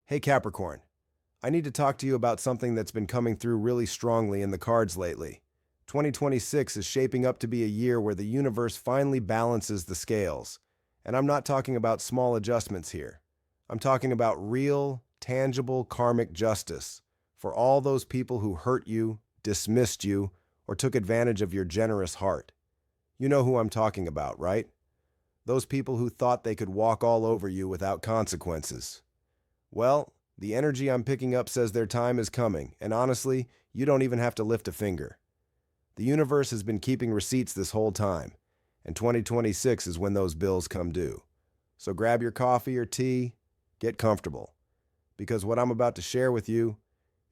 Hey Capricorn, I need to talk to you about something that's been coming through really strongly in the cards lately. 2026 is shaping up to be a year where the universe finally balances the scales. And I'm not talking about small adjustments here. I'm talking about real, tangible karmic justice for all those people who hurt you, dismissed you, or took advantage of your generous heart. You know who I'm talking about, right? Those people who thought they could walk all over you without consequences. Well, the energy I'm picking up says their time is coming, and honestly, you don't even have to lift a finger. The universe has been keeping receipts this whole time, and 2026 is when those bills come due. So grab your coffee or tea, get comfortable, because what I'm about to share with you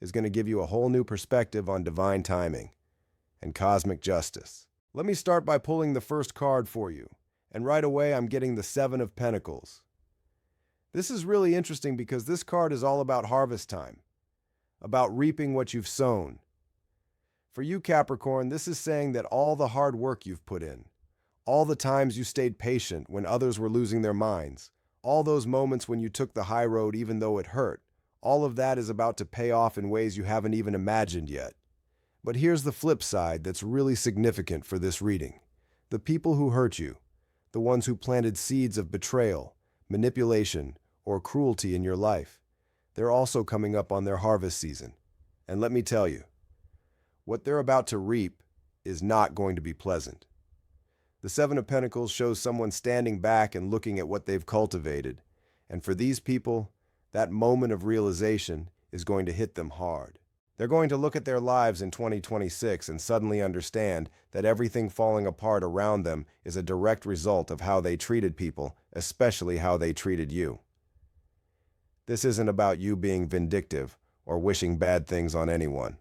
is going to give you a whole new perspective on divine timing and cosmic justice. Let me start by pulling the first card for you, and right away I'm getting the Seven of Pentacles. This is really interesting because this card is all about harvest time, about reaping what you've sown. For you, Capricorn, this is saying that all the hard work you've put in, all the times you stayed patient when others were losing their minds, all those moments when you took the high road even though it hurt, all of that is about to pay off in ways you haven't even imagined yet. But here's the flip side that's really significant for this reading. The people who hurt you, the ones who planted seeds of betrayal, manipulation, or cruelty in your life, they're also coming up on their harvest season. And let me tell you, what they're about to reap is not going to be pleasant. The Seven of Pentacles shows someone standing back and looking at what they've cultivated. And for these people, that moment of realization is going to hit them hard. They're going to look at their lives in 2026 and suddenly understand that everything falling apart around them is a direct result of how they treated people, especially how they treated you. This isn't about you being vindictive or wishing bad things on anyone.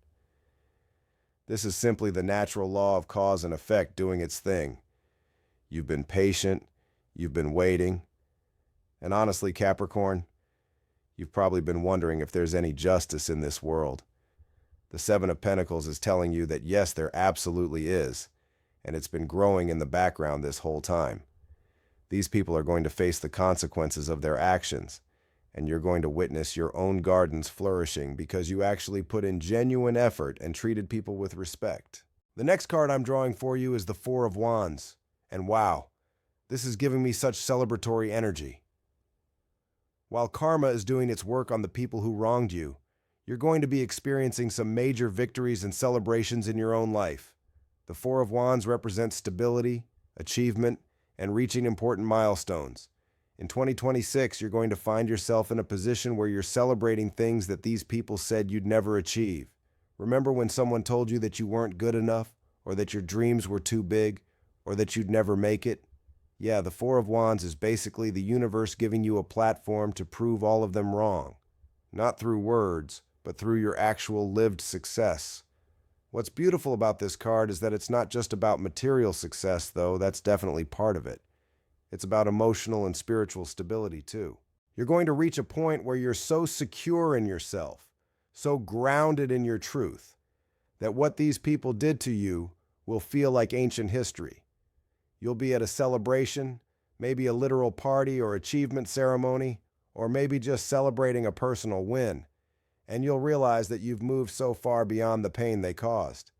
This is simply the natural law of cause and effect doing its thing. You've been patient, you've been waiting, and honestly, Capricorn, you've probably been wondering if there's any justice in this world. The Seven of Pentacles is telling you that yes, there absolutely is, and it's been growing in the background this whole time. These people are going to face the consequences of their actions, and you're going to witness your own gardens flourishing because you actually put in genuine effort and treated people with respect. The next card I'm drawing for you is the Four of Wands, and wow, this is giving me such celebratory energy. While karma is doing its work on the people who wronged you, you're going to be experiencing some major victories and celebrations in your own life. The Four of Wands represents stability, achievement, and reaching important milestones. In 2026, you're going to find yourself in a position where you're celebrating things that these people said you'd never achieve. Remember when someone told you that you weren't good enough, or that your dreams were too big, or that you'd never make it? Yeah, the Four of Wands is basically the universe giving you a platform to prove all of them wrong. Not through words, but through your actual lived success. What's beautiful about this card is that it's not just about material success, though that's definitely part of it. It's about emotional and spiritual stability, too. You're going to reach a point where you're so secure in yourself, so grounded in your truth, that what these people did to you will feel like ancient history. You'll be at a celebration, maybe a literal party or achievement ceremony, or maybe just celebrating a personal win, and you'll realize that you've moved so far beyond the pain they caused.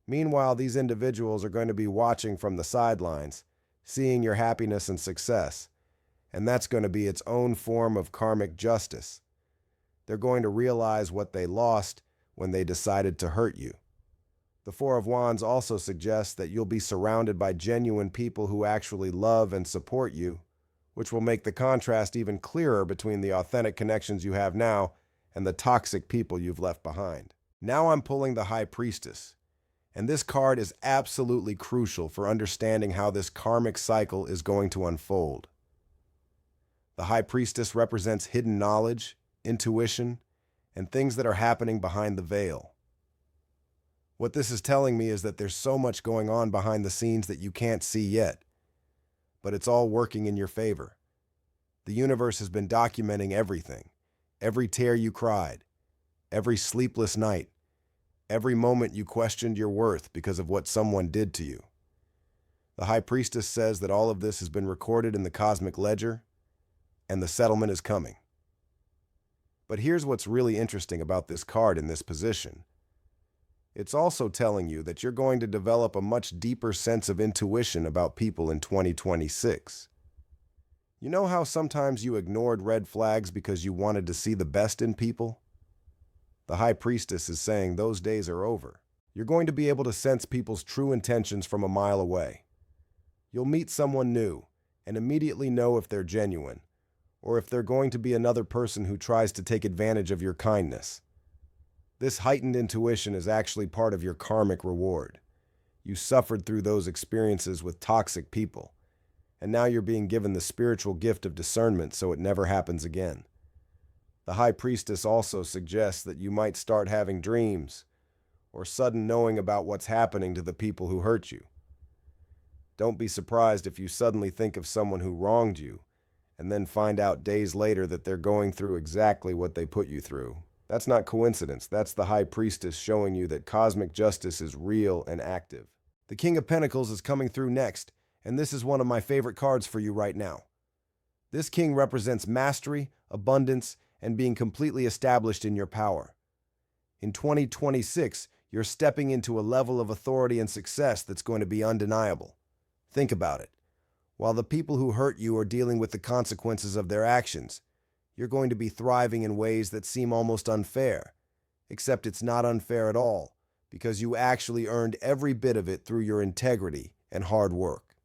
Meanwhile, these individuals are going to be watching from the sidelines, seeing your happiness and success, and that's going to be its own form of karmic justice. They're going to realize what they lost when they decided to hurt you. The Four of Wands also suggests that you'll be surrounded by genuine people who actually love and support you, which will make the contrast even clearer between the authentic connections you have now and the toxic people you've left behind. Now I'm pulling the High Priestess. And this card is absolutely crucial for understanding how this karmic cycle is going to unfold. The High Priestess represents hidden knowledge, intuition, and things that are happening behind the veil. What this is telling me is that there's so much going on behind the scenes that you can't see yet, but it's all working in your favor. The universe has been documenting everything, every tear you cried, every sleepless night, every moment you questioned your worth because of what someone did to you. The High Priestess says that all of this has been recorded in the cosmic ledger, and the settlement is coming. But here's what's really interesting about this card in this position. It's also telling you that you're going to develop a much deeper sense of intuition about people in 2026. You know how sometimes you ignored red flags because you wanted to see the best in people? The High Priestess is saying those days are over. You're going to be able to sense people's true intentions from a mile away. You'll meet someone new and immediately know if they're genuine, or if they're going to be another person who tries to take advantage of your kindness. This heightened intuition is actually part of your karmic reward. You suffered through those experiences with toxic people, and now you're being given the spiritual gift of discernment so it never happens again. The High Priestess also suggests that you might start having dreams or sudden knowing about what's happening to the people who hurt you. Don't be surprised if you suddenly think of someone who wronged you and then find out days later that they're going through exactly what they put you through. That's not coincidence. That's the High Priestess showing you that cosmic justice is real and active. The King of Pentacles is coming through next, and this is one of my favorite cards for you right now. This king represents mastery, abundance, and being completely established in your power. In 2026, you're stepping into a level of authority and success that's going to be undeniable. Think about it. While the people who hurt you are dealing with the consequences of their actions, you're going to be thriving in ways that seem almost unfair, except it's not unfair at all, because you actually earned every bit of it through your integrity and hard work.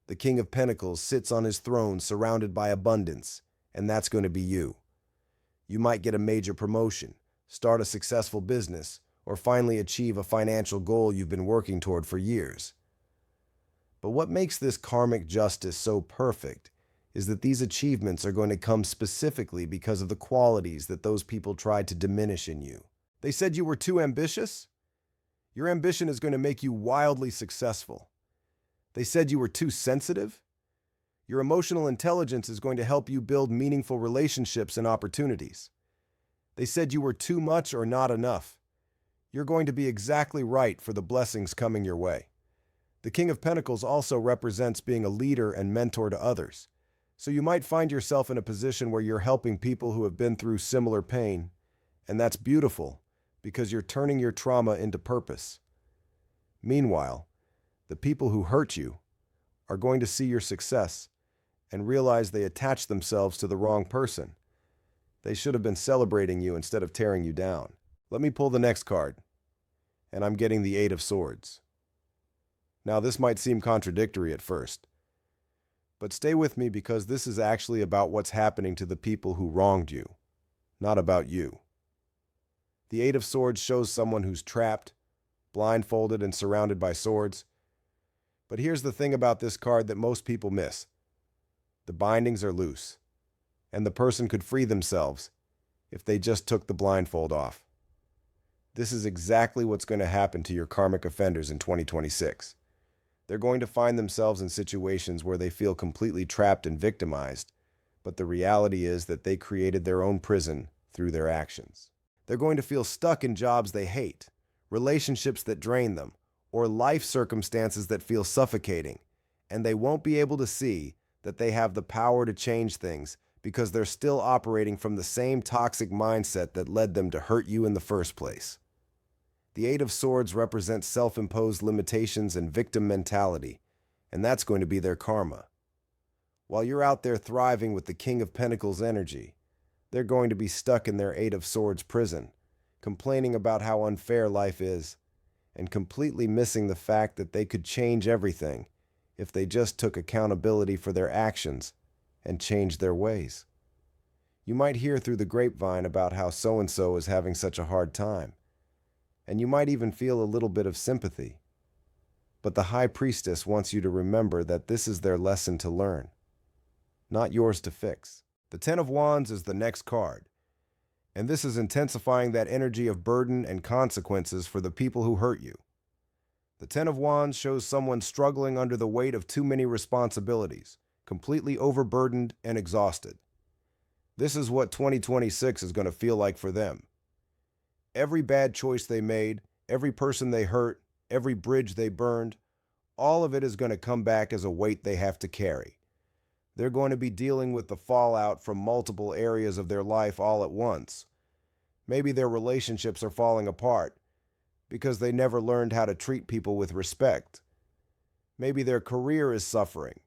The King of Pentacles sits on his throne surrounded by abundance, and that's going to be you. You might get a major promotion, start a successful business, or finally achieve a financial goal you've been working toward for years. But what makes this karmic justice so perfect is that these achievements are going to come specifically because of the qualities that those people tried to diminish in you. They said you were too ambitious? Your ambition is going to make you wildly successful. They said you were too sensitive? Your emotional intelligence is going to help you build meaningful relationships and opportunities. They said you were too much or not enough. You're going to be exactly right for the blessings coming your way. The King of Pentacles also represents being a leader and mentor to others. So you might find yourself in a position where you're helping people who have been through similar pain, and that's beautiful because you're turning your trauma into purpose. Meanwhile, the people who hurt you are going to see your success and realize they attached themselves to the wrong person. They should have been celebrating you instead of tearing you down. Let me pull the next card, and I'm getting the Eight of Swords. Now, this might seem contradictory at first, but stay with me because this is actually about what's happening to the people who wronged you, not about you. The Eight of Swords shows someone who's trapped, blindfolded, and surrounded by swords. But here's the thing about this card that most people miss. The bindings are loose, and the person could free themselves if they just took the blindfold off. This is exactly what's going to happen to your karmic offenders in 2026. They're going to find themselves in situations where they feel completely trapped and victimized, but the reality is that they created their own prison through their actions. They're going to feel stuck in jobs they hate, relationships that drain them, or life circumstances that feel suffocating, and they won't be able to see that they have the power to change things because they're still operating from the same toxic mindset that led them to hurt you in the first place. The Eight of Swords represents self-imposed limitations and victim mentality, and that's going to be their karma. While you're out there thriving with the King of Pentacles energy, they're going to be stuck in their Eight of Swords prison, complaining about how unfair life is, and completely missing the fact that they could change everything if they just took accountability for their actions and changed their ways. You might hear through the grapevine about how so-and-so is having such a hard time, and you might even feel a little bit of sympathy. But the High Priestess wants you to remember that this is their lesson to learn, not yours to fix. The Ten of Wands is the next card, and this is intensifying that energy of burden and consequences for the people who hurt you. The Ten of Wands shows someone struggling under the weight of too many responsibilities, completely overburdened and exhausted. This is what 2026 is going to feel like for them. Every bad choice they made, every person they hurt, every bridge they burned, all of it is going to come back as a weight they have to carry. They're going to be dealing with the fallout from multiple areas of their life all at once. Maybe their relationships are falling apart because they never learned how to treat people with respect. Maybe their career is suffering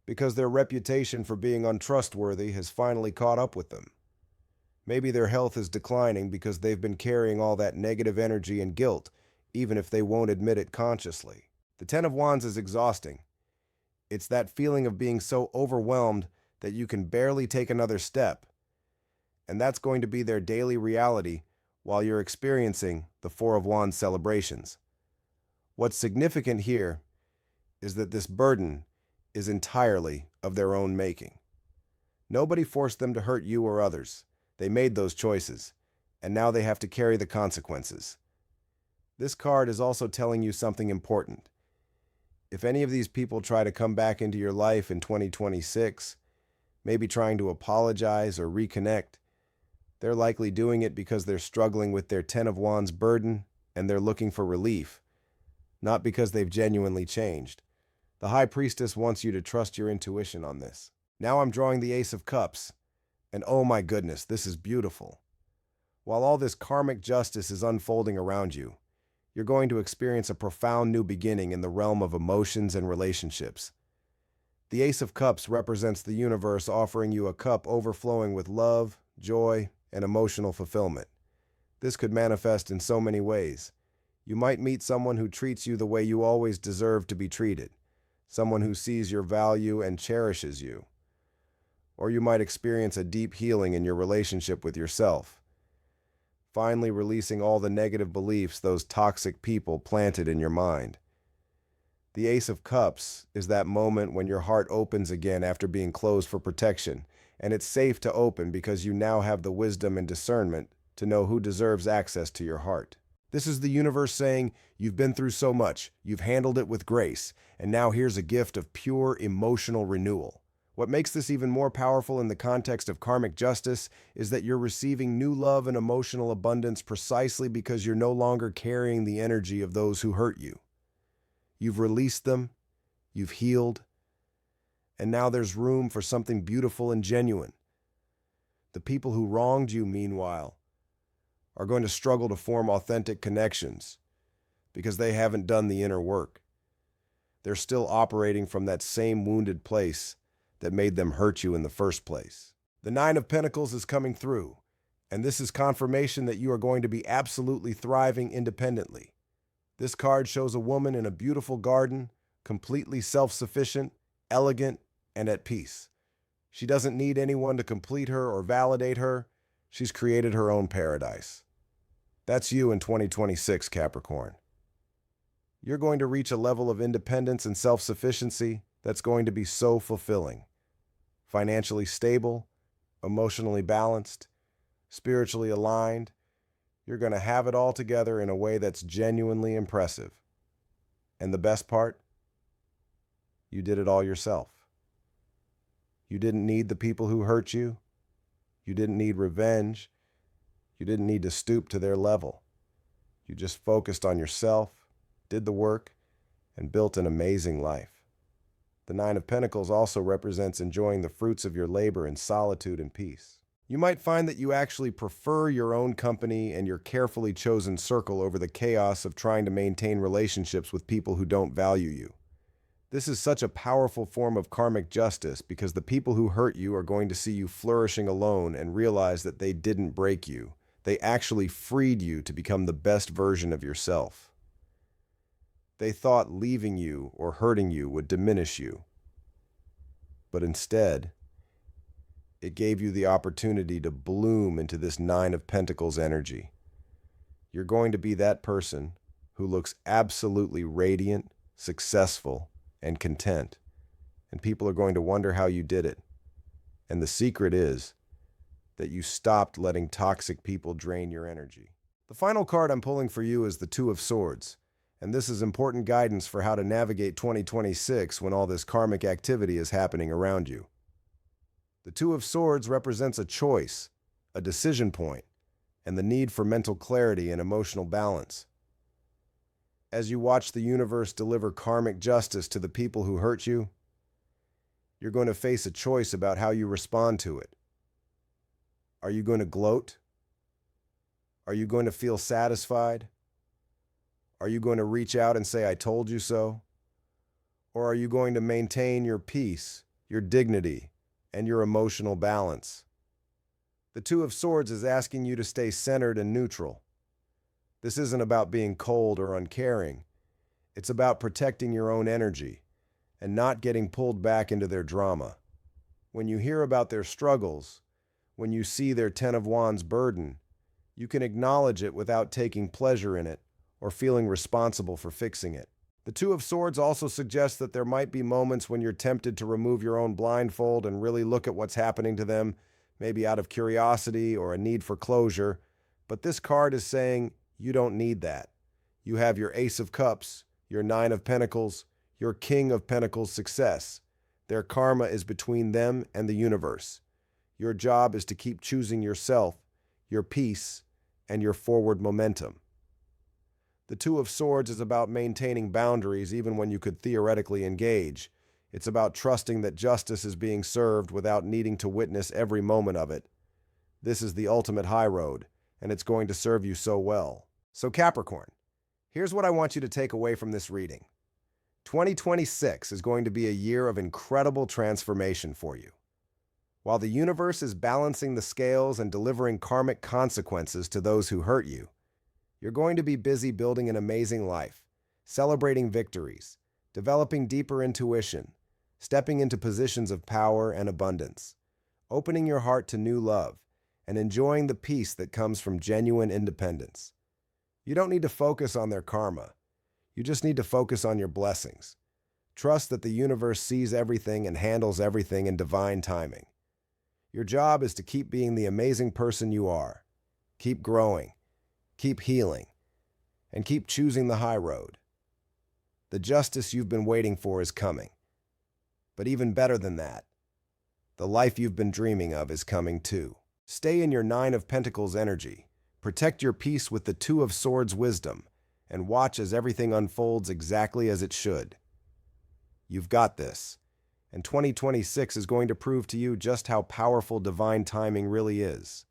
because their reputation for being untrustworthy has finally caught up with them. Maybe their health is declining because they've been carrying all that negative energy and guilt, even if they won't admit it consciously. The Ten of Wands is exhausting. It's that feeling of being so overwhelmed that you can barely take another step. And that's going to be their daily reality while you're experiencing the Four of Wands celebrations. What's significant here is that this burden is entirely of their own making. Nobody forced them to hurt you or others. They made those choices, and now they have to carry the consequences. This card is also telling you something important. If any of these people try to come back into your life in 2026, maybe trying to apologize or reconnect, they're likely doing it because they're struggling with their Ten of Wands burden and they're looking for relief, not because they've genuinely changed. The High Priestess wants you to trust your intuition on this. Now I'm drawing the Ace of Cups, and oh my goodness, this is beautiful. While all this karmic justice is unfolding around you, you're going to experience a profound new beginning in the realm of emotions and relationships. The Ace of Cups represents the universe offering you a cup overflowing with love, joy, and emotional fulfillment. This could manifest in so many ways. You might meet someone who treats you the way you always deserve to be treated, someone who sees your value and cherishes you. Or you might experience a deep healing in your relationship with yourself, finally releasing all the negative beliefs those toxic people planted in your mind. The Ace of Cups is that moment when your heart opens again after being closed for protection, and it's safe to open because you now have the wisdom and discernment to know who deserves access to your heart. This is the universe saying, you've been through so much, you've handled it with grace, and now here's a gift of pure emotional renewal. What makes this even more powerful in the context of karmic justice is that you're receiving new love and emotional abundance precisely because you're no longer carrying the energy of those who hurt you. You've released them, you've healed, and now there's room for something beautiful and genuine. The people who wronged you, meanwhile, are going to struggle to form authentic connections because they haven't done the inner work. They're still operating from that same wounded place that made them hurt you in the first place. The Nine of Pentacles is coming through, and this is confirmation that you are going to be absolutely thriving independently. This card shows a woman in a beautiful garden, completely self-sufficient, elegant, and at peace. She doesn't need anyone to complete her or validate her. She's created her own paradise. That's you in 2026, Capricorn. You're going to reach a level of independence and self-sufficiency that's going to be so fulfilling. Financially stable, emotionally balanced, spiritually aligned. You're going to have it all together in a way that's genuinely impressive. And the best part? You did it all yourself. You didn't need the people who hurt you. You didn't need revenge. You didn't need to stoop to their level. You just focused on yourself, did the work, and built an amazing life. The Nine of Pentacles also represents enjoying the fruits of your labor in solitude and peace. You might find that you actually prefer your own company and your carefully chosen circle over the chaos of trying to maintain relationships with people who don't value you. This is such a powerful form of karmic justice because the people who hurt you are going to see you flourishing alone and realize that they didn't break you. They actually freed you to become the best version of yourself. They thought leaving you or hurting you would diminish you. But instead, it gave you the opportunity to bloom into this Nine of Pentacles energy. You're going to be that person who looks absolutely radiant, successful, and content. And people are going to wonder how you did it. And the secret is that you stopped letting toxic people drain your energy. The final card I'm pulling for you is the Two of Swords. And this is important guidance for how to navigate 2026 when all this karmic activity is happening around you. The Two of Swords represents a choice, a decision point, and the need for mental clarity and emotional balance. As you watch the universe deliver karmic justice to the people who hurt you, You're going to face a choice about how you respond to it. Are you going to gloat? Are you going to feel satisfied? Are you going to reach out and say, "I told you so"? Or are you going to maintain your peace, your dignity, and your emotional balance? The Two of Swords is asking you to stay centered and neutral. This isn't about being cold or uncaring. It's about protecting your own energy and not getting pulled back into their drama. When you hear about their struggles, when you see their Ten of Wands burden, you can acknowledge it without taking pleasure in it or feeling responsible for fixing it. The Two of Swords also suggests that there might be moments when you're tempted to remove your own blindfold and really look at what's happening to them, maybe out of curiosity or a need for closure. But this card is saying you don't need that. You have your Ace of Cups, your Nine of Pentacles, your King of Pentacles success. Their karma is between them and the universe. Your job is to keep choosing yourself, your peace, and your forward momentum. The Two of Swords is about maintaining boundaries even when you could theoretically engage. It's about trusting that justice is being served without needing to witness every moment of it. This is the ultimate high road, and it's going to serve you so well. So Capricorn, here's what I want you to take away from this reading. 2026 is going to be a year of incredible transformation for you. While the universe is balancing the scales and delivering karmic consequences to those who hurt you, you're going to be busy building an amazing life, celebrating victories, developing deeper intuition, stepping into positions of power and abundance, opening your heart to new love, and enjoying the peace that comes from genuine independence. You don't need to focus on their karma. You just need to focus on your blessings. Trust that the universe sees everything and handles everything in divine timing. Your job is to keep being the amazing person you are. Keep growing, keep healing, and keep choosing the high road. The justice you've been waiting for is coming. But even better than that, the life you've been dreaming of is coming too. Stay in your Nine of Pentacles energy, protect your peace with the Two of Swords wisdom, and watch as everything unfolds exactly as it should. You've got this, and 2026 is going to prove to you just how powerful divine timing really is.